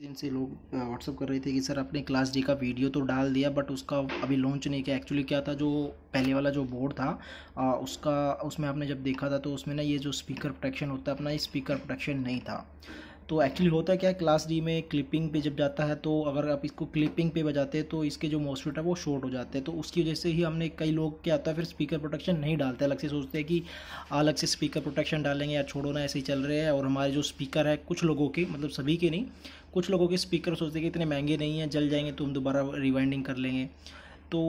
जिनसे लोग व्हाट्सअप कर रहे थे कि सर आपने क्लास डी का वीडियो तो डाल दिया बट उसका अभी लॉन्च नहीं किया। एक्चुअली क्या था, जो पहले वाला जो बोर्ड था उसका उसमें आपने जब देखा था तो उसमें ना ये जो स्पीकर प्रोटेक्शन होता है अपना, ये स्पीकर प्रोटेक्शन नहीं था। तो एक्चुअली होता क्या है, क्लास डी में क्लिपिंग पे जब जाता है तो अगर आप इसको क्लिपिंग पे बजाते हैं तो इसके जो मॉसफेट है वो शॉर्ट हो जाते हैं। तो उसकी वजह से ही हमने, कई लोग क्या होता है फिर स्पीकर प्रोटेक्शन नहीं डालते, अलग से सोचते हैं कि अलग से स्पीकर प्रोटेक्शन डालेंगे, या छोड़ो ना ऐसे ही चल रहे हैं। और हमारे जो स्पीकर है कुछ लोगों के, मतलब सभी के नहीं, कुछ लोगों के स्पीकर सोचते हैं कि इतने महंगे नहीं हैं, जल जाएंगे तो हम दोबारा रिवाइंडिंग कर लेंगे, तो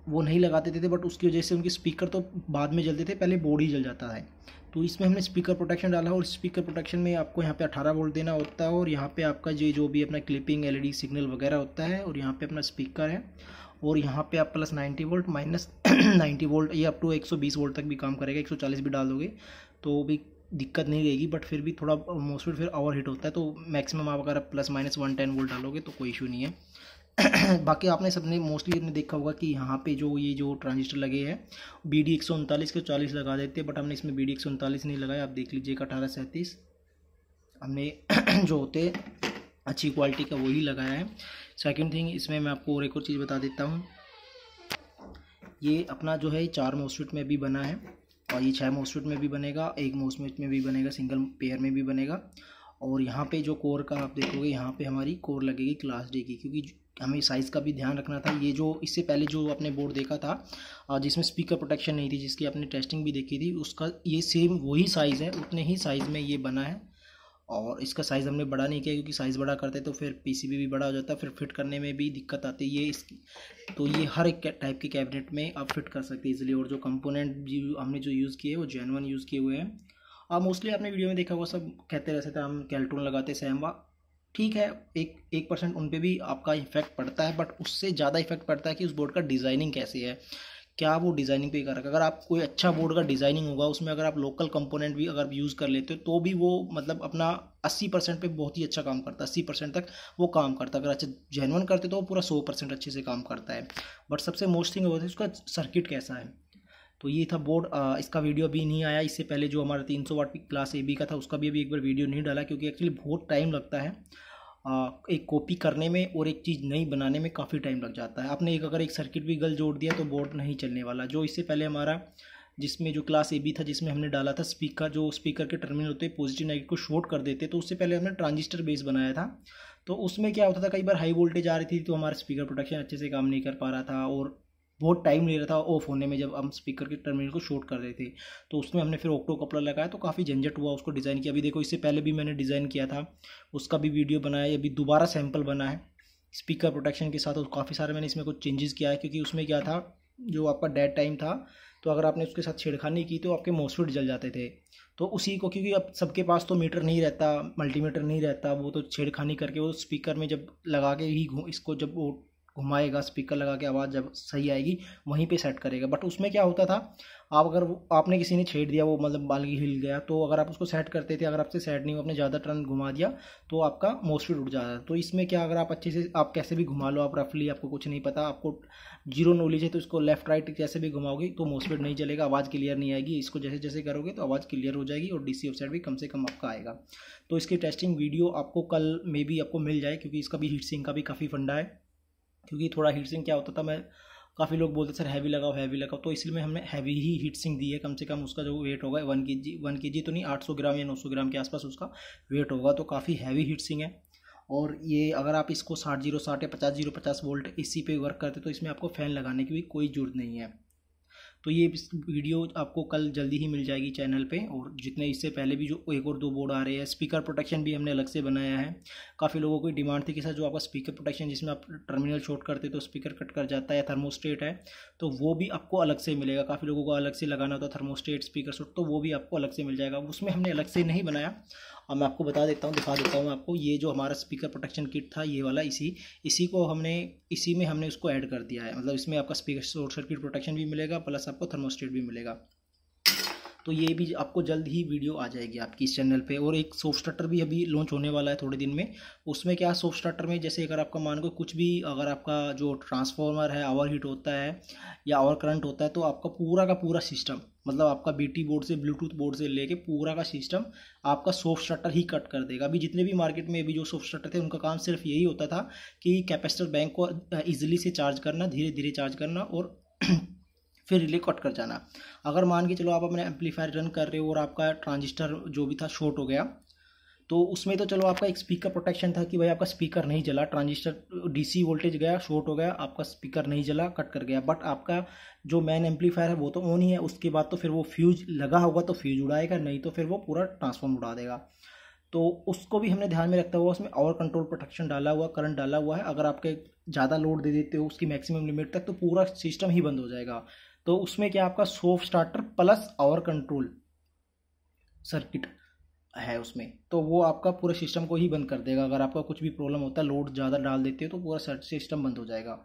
वो नहीं लगाते थे। बट उसकी वजह से उनके स्पीकर तो बाद में जलते थे, पहले बोर्ड ही जल जाता है। तो इसमें हमने स्पीकर प्रोटेक्शन डाला, और स्पीकर प्रोटेक्शन में आपको यहाँ पे 18 वोल्ट देना होता है, और यहाँ पे आपका जो भी अपना क्लिपिंग एलईडी सिग्नल वगैरह होता है, और यहाँ पे अपना स्पीकर है, और यहाँ पे आप प्लस 90 वोल्ट माइनस 90 वोल्ट, ये अप टू 120 वोल्ट तक भी काम करेगा। 140 भी डाल दोगे तो भी दिक्कत नहीं रहेगी, बट फिर भी थोड़ा मोस्टली फिर ओवर हीट होता है। तो मैक्सिमम आप अगर प्लस माइनस 110 वोल्ट डालोगे तो कोई इशू नहीं है। बाकी सबने मोस्टली आपने देखा होगा कि यहाँ पे ये जो ट्रांजिस्टर लगे हैं BD 139 के 40 लगा देते हैं, बट हमने इसमें BD 139 नहीं लगाया। आप देख लीजिए 1837 हमने जो होते अच्छी क्वालिटी का वही लगाया है। सेकंड थिंग, इसमें मैं आपको और एक और चीज़ बता देता हूँ। ये अपना जो है 4 मोस्फेट में भी बना है, और ये 6 मोस्फेट में भी बनेगा, 1 मोस्फेट में भी बनेगा, सिंगल पेयर में भी बनेगा। और यहाँ पे जो कोर का आप देखोगे, यहाँ पे हमारी कोर लगेगी क्लास डी की, क्योंकि हमें साइज़ का भी ध्यान रखना था। ये जो इससे पहले जो आपने बोर्ड देखा था जिसमें स्पीकर प्रोटेक्शन नहीं थी, जिसकी आपने टेस्टिंग भी देखी थी, उसका ये सेम वही साइज़ है, उतने ही साइज़ में ये बना है। और इसका साइज़ हमने बड़ा नहीं किया, क्योंकि साइज़ बड़ा करते तो फिर पीसीबी भी बड़ा हो जाता, फिर फिट करने में भी दिक्कत आती है। ये इसकी तो ये हर एक टाइप के कैबिनेट में आप फिट कर सकते हैं इजीली। और जो कंपोनेंट हमने जो यूज़ किए वो जेन्युइन यूज़ किए हुए हैं। आप मोस्टली आपने वीडियो में देखा हुआ, सब कहते रहते थे हम कैल्टून लगाते सैम्बा, ठीक है, 1% उन पर भी आपका इफेक्ट पड़ता है, बट उससे ज़्यादा इफेक्ट पड़ता है कि उस बोर्ड का डिज़ाइनिंग कैसी है, क्या वो डिज़ाइनिंग पे कर रखा है। अगर आप कोई अच्छा बोर्ड का डिज़ाइनिंग होगा, उसमें अगर आप लोकल कंपोनेंट भी अगर यूज़ कर लेते हो तो भी वो मतलब अपना 80% पे बहुत ही अच्छा काम करता है, 80% तक वो काम करता है। अगर अच्छा जेन्युइन करते तो वो पूरा 100% अच्छे से काम करता है। बट सबसे मोस्ट थिंग होता है उसका सर्किट कैसा है। तो ये था बोर्ड। इसका वीडियो अभी नहीं आया। इससे पहले जो हमारा 300 वाट की क्लास AB का था उसका भी अभी एक बार वीडियो नहीं डाला, क्योंकि एक्चुअली बहुत टाइम लगता है एक कॉपी करने में, और एक चीज़ नई बनाने में काफ़ी टाइम लग जाता है। आपने अगर एक सर्किट भी गल जोड़ दिया तो बोर्ड नहीं चलने वाला। जो इससे पहले हमारा जिसमें जो क्लास AB था, जिसमें हमने डाला था स्पीकर, जो स्पीकर के टर्मिनल होते हैं पॉजिटिव नेगेटिव को शॉर्ट कर देते, तो उससे पहले हमने ट्रांजिस्टर बेस बनाया था। तो उसमें क्या होता था, कई बार हाई वोल्टेज आ रही थी तो हमारा स्पीकर प्रोटेक्शन अच्छे से काम नहीं कर पा रहा था, और बहुत टाइम ले रहा था ऑफ होने में जब हम स्पीकर के टर्मिनल को शॉर्ट कर रहे थे। तो उसमें हमने फिर ऑक्टो कपलर लगाया, तो काफ़ी झंझट हुआ उसको डिज़ाइन किया। अभी देखो, इससे पहले भी मैंने डिज़ाइन किया था, उसका भी वीडियो बनाया, अभी दोबारा सैम्पल बना है स्पीकर प्रोटेक्शन के साथ। और काफ़ी सारे मैंने इसमें कुछ चेंजेस किया है, क्योंकि उसमें क्या था, जो आपका डेड टाइम था, तो अगर आपने उसके साथ छेड़खानी की तो आपके मॉसफेट जल जाते थे। तो उसी को, क्योंकि अब सबके पास तो मीटर नहीं रहता, मल्टीमीटर नहीं रहता, वो तो छेड़खानी करके वो स्पीकर में जब लगा के ही इसको जब वो घुमाएगा, स्पीकर लगा के आवाज़ जब सही आएगी वहीं पे सेट करेगा। बट उसमें क्या होता था, आप अगर आपने किसी ने छेड़ दिया, वो मतलब बाल की हिल गया, तो अगर आप उसको सेट करते थे, अगर आपसे सेट नहीं हुआ, आपने ज़्यादा टर्न घुमा दिया तो आपका मॉसफेट उठ जाता है। तो इसमें क्या, अगर आप अच्छे से, आप कैसे भी घुमा लो, आप रफली, आपको कुछ नहीं पता, आपको जीरो नॉलेज है, तो इसको लेफ्ट राइट जैसे भी घुमाओगे तो मॉसफेट नहीं चलेगा, आवाज़ क्लियर नहीं आएगी। इसको जैसे जैसे करोगे तो आवाज़ क्लियर हो जाएगी, और DC ऑफसेट भी कम से कम आपका आएगा। तो इसकी टेस्टिंग वीडियो आपको कल में भी आपको मिल जाए, क्योंकि इसका भी हीट सिंक का भी काफ़ी फंडा है। क्योंकि थोड़ा हीट सिंक क्या होता था, मैं काफ़ी लोग बोलते सर हैवी लगाओ हैवी लगाओ, तो इसलिए हमने हैवी ही हीट सिंक दी है। कम से कम उसका जो वेट होगा 1 kg तो नहीं, 800 ग्राम या 900 ग्राम के आसपास उसका वेट होगा, तो काफ़ी हैवी हीट सिंक है। और ये अगर आप इसको 60 या 50 वोल्ट AC पे वर्क करते तो इसमें आपको फ़ैन लगाने की भी कोई ज़रूरत नहीं है। तो ये वीडियो आपको कल जल्दी ही मिल जाएगी चैनल पे। और जितने इससे पहले भी जो 1 और 2 बोर्ड आ रहे हैं, स्पीकर प्रोटेक्शन भी हमने अलग से बनाया है। काफ़ी लोगों की डिमांड थी कि सर जो आपका स्पीकर प्रोटेक्शन, जिसमें आप टर्मिनल शॉर्ट करते तो स्पीकर कट कर जाता है, या थर्मोस्टेट है, तो वो भी आपको अलग से मिलेगा। काफ़ी लोगों को अलग से लगाना होता है थर्मोस्टेट, स्पीकर शॉट, तो वो भी आपको अलग से मिल जाएगा। उसमें हमने अलग से नहीं बनाया। अब मैं आपको बता देता हूँ, दिखा देता हूँ आपको। ये जो हमारा स्पीकर प्रोटेक्शन किट था, ये वाला, इसी में हमने उसको ऐड कर दिया है। मतलब इसमें आपका स्पीकर शॉर्ट सर्किट प्रोटेक्शन भी मिलेगा, प्लस आपको थर्मोस्टेट भी मिलेगा। तो ये भी आपको जल्द ही वीडियो आ जाएगी आपकी इस चैनल पे। और एक सॉफ्ट स्टार्टर भी अभी लॉन्च होने वाला है थोड़े दिन में। उसमें क्या, सॉफ्ट स्टार्टर में जैसे अगर आपका मान को कुछ भी, अगर आपका जो ट्रांसफार्मर है ओवर हीट होता है या ओवर करंट होता है, तो आपका पूरा का पूरा सिस्टम, मतलब आपका बीटी बोर्ड से ब्लूटूथ बोर्ड से लेके पूरा का सिस्टम आपका सॉफ्ट स्टार्टर ही कट कर देगा। अभी जितने भी मार्केट में अभी जो सॉफ्ट स्टार्टर थे उनका काम सिर्फ यही होता था कि कैपेसिटर बैंक को ईजिली से चार्ज करना, धीरे धीरे चार्ज करना और फिर रिले कट कर जाना। अगर मान के चलो आप अपने एम्पलीफायर रन कर रहे हो और आपका ट्रांजिस्टर जो भी था शॉर्ट हो गया, तो उसमें तो चलो आपका एक स्पीकर प्रोटेक्शन था कि भाई आपका स्पीकर नहीं जला, ट्रांजिस्टर डीसी वोल्टेज गया, शॉर्ट हो गया, आपका स्पीकर नहीं जला, कट कर गया। बट आपका जो मेन एम्पलीफायर है वो तो ऑन ही है, उसके बाद तो फिर वो फ्यूज लगा होगा तो फ्यूज उड़ाएगा, नहीं तो फिर वो पूरा ट्रांसफॉर्म उड़ा देगा। तो उसको भी हमने ध्यान में रखता हुआ उसमें और कंट्रोल प्रोटेक्शन डाला हुआ, करंट डाला हुआ है। अगर आपके ज़्यादा लोड दे देते हो उसकी मैक्सिमम लिमिट तक, तो पूरा सिस्टम ही बंद हो जाएगा। तो उसमें क्या, आपका सॉफ्ट स्टार्टर प्लस और कंट्रोल सर्किट है उसमें, तो वो आपका पूरे सिस्टम को ही बंद कर देगा। अगर आपका कुछ भी प्रॉब्लम होता है, लोड ज़्यादा डाल देते हो, तो पूरा सिस्टम बंद हो जाएगा।